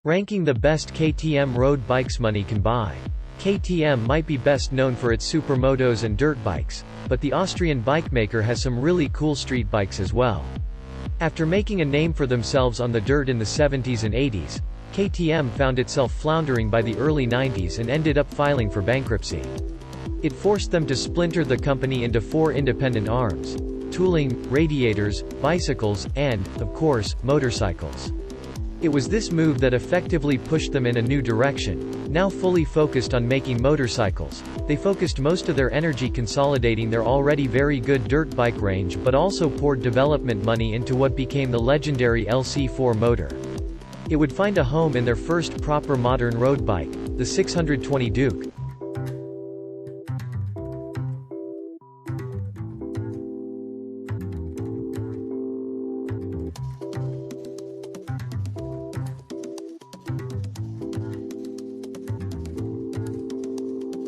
Ranking the best KTM road bikes money can buy. KTM might be best known for its supermotos and dirt bikes, but the Austrian bike maker has some really cool street bikes as well. After making a name for themselves on the dirt in the 70s and 80s, KTM found itself floundering by the early 90s and ended up filing for bankruptcy. It forced them to splinter the company into 4 independent arms: tooling, radiators, bicycles, and, of course, motorcycles. It was this move that effectively pushed them in a new direction. Now fully focused on making motorcycles, they focused most of their energy consolidating their already very good dirt bike range, but also poured development money into what became the legendary LC4 motor. It would find a home in their first proper modern road bike, the 620 Duke.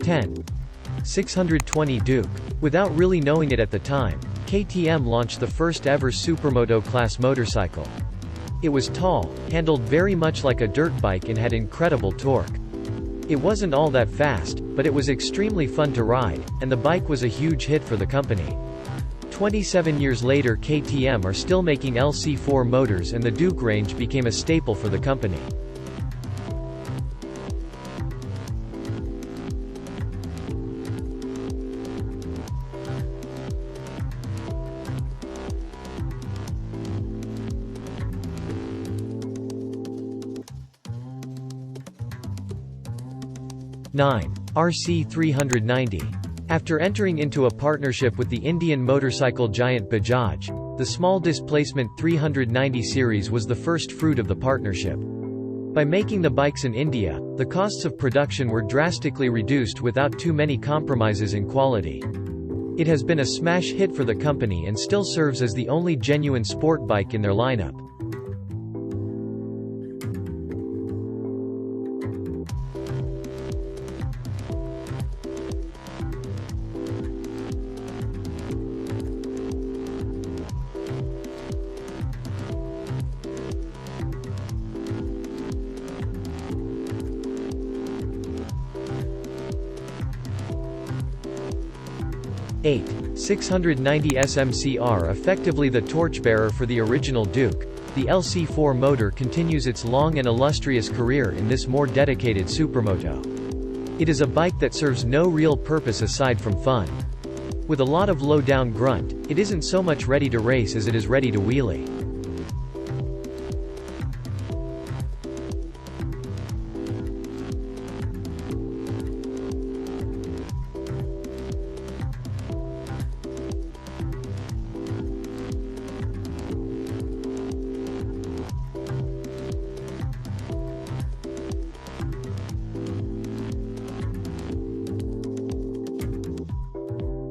'10. 620 Duke. Without really knowing it at the time, KTM launched the first ever supermoto class motorcycle. It was tall, handled very much like a dirt bike and had incredible torque. It wasn't all that fast, but it was extremely fun to ride, and the bike was a huge hit for the company. 27 years later, KTM are still making LC4 motors, and the Duke range became a staple for the company. '9. RC 390. After entering into a partnership with the Indian motorcycle giant Bajaj, the small displacement 390 series was the first fruit of the partnership. By making the bikes in India, the costs of production were drastically reduced without too many compromises in quality. It has been a smash hit for the company and still serves as the only genuine sport bike in their lineup. '8. 690 SMCR. Effectively the torchbearer for the original Duke, the LC4 motor continues its long and illustrious career in this more dedicated supermoto. It is a bike that serves no real purpose aside from fun. With a lot of low-down grunt, it isn't so much ready to race as it is ready to wheelie.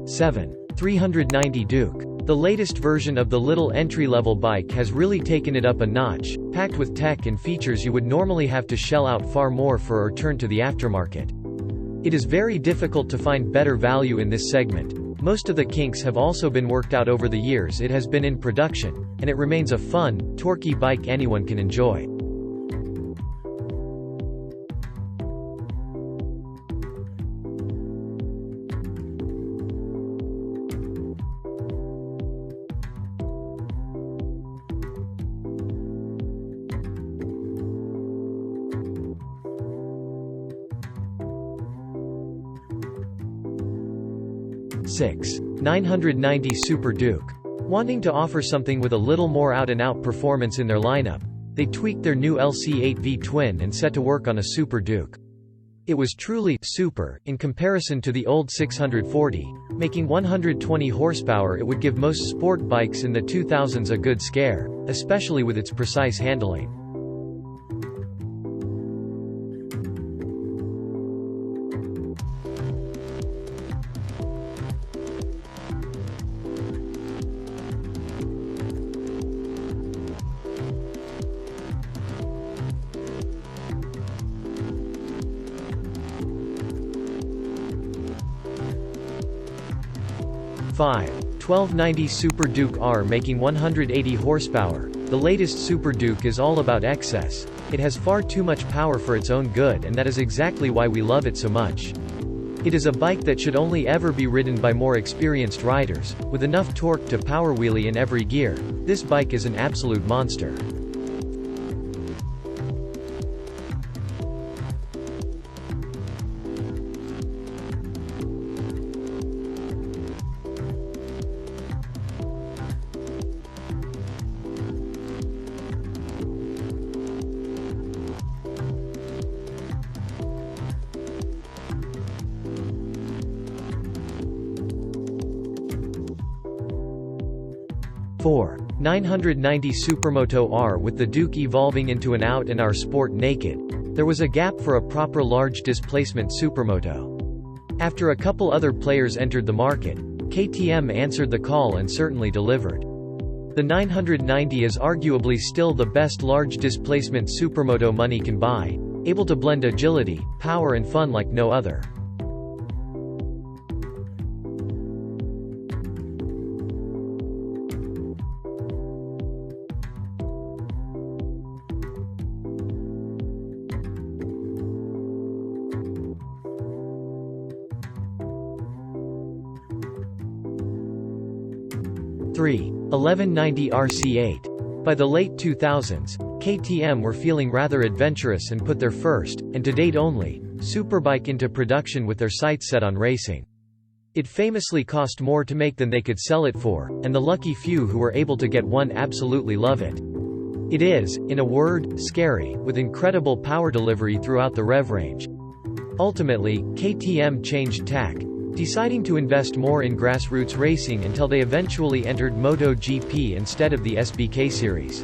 '7. 390 Duke. The latest version of the little entry-level bike has really taken it up a notch, packed with tech and features you would normally have to shell out far more for or turn to the aftermarket. It is very difficult to find better value in this segment. Most of the kinks have also been worked out over the years it has been in production, and it remains a fun, torquey bike anyone can enjoy. '6. 990 Super Duke. Wanting to offer something with a little more out-and-out performance in their lineup, they tweaked their new LC8V twin and set to work on a Super Duke. It was truly super in comparison to the old 640, making 120 horsepower. It would give most sport bikes in the 2000s a good scare, especially with its precise handling. '5. 1290 Super Duke R. Making 180 horsepower. The latest Super Duke is all about excess. It has far too much power for its own good, and that is exactly why we love it so much. It is a bike that should only ever be ridden by more experienced riders, with enough torque to power wheelie in every gear. This bike is an absolute monster. (4) 990 Supermoto R. With the Duke evolving into an out-and-R sport naked, there was a gap for a proper large displacement supermoto. After a couple other players entered the market, KTM answered the call and certainly delivered. The 990 is arguably still the best large displacement supermoto money can buy, able to blend agility, power and fun like no other. (3) 1190 RC8. By the late 2000s, KTM were feeling rather adventurous and put their first, and to date only, superbike into production with their sights set on racing. It famously cost more to make than they could sell it for, and the lucky few who were able to get one absolutely love it. It is, in a word, scary, with incredible power delivery throughout the rev range. Ultimately, KTM changed tack, deciding to invest more in grassroots racing until they eventually entered MotoGP instead of the SBK series.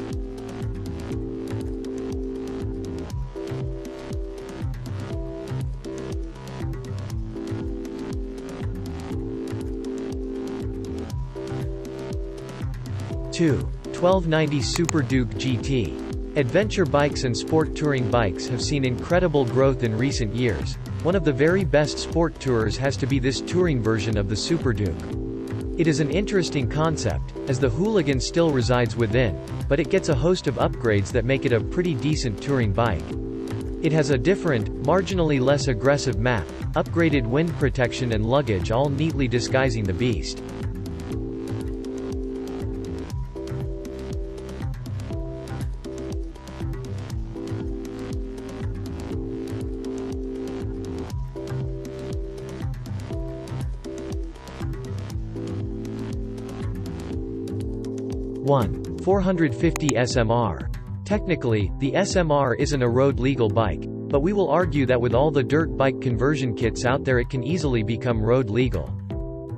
(2) 1290 Super Duke GT. Adventure bikes and sport touring bikes have seen incredible growth in recent years. One of the very best sport tourers has to be this touring version of the Super Duke. It is an interesting concept, as the hooligan still resides within, but it gets a host of upgrades that make it a pretty decent touring bike. It has a different, marginally less aggressive map, upgraded wind protection and luggage, all neatly disguising the beast. (1) 450 SMR. Technically, the SMR isn't a road-legal bike, but we will argue that with all the dirt bike conversion kits out there it can easily become road-legal.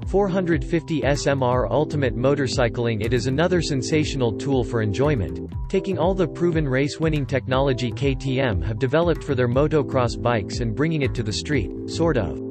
450 SMR Ultimate Motorcycling. It is another sensational tool for enjoyment, taking all the proven race-winning technology KTM have developed for their motocross bikes and bringing it to the street, sort of.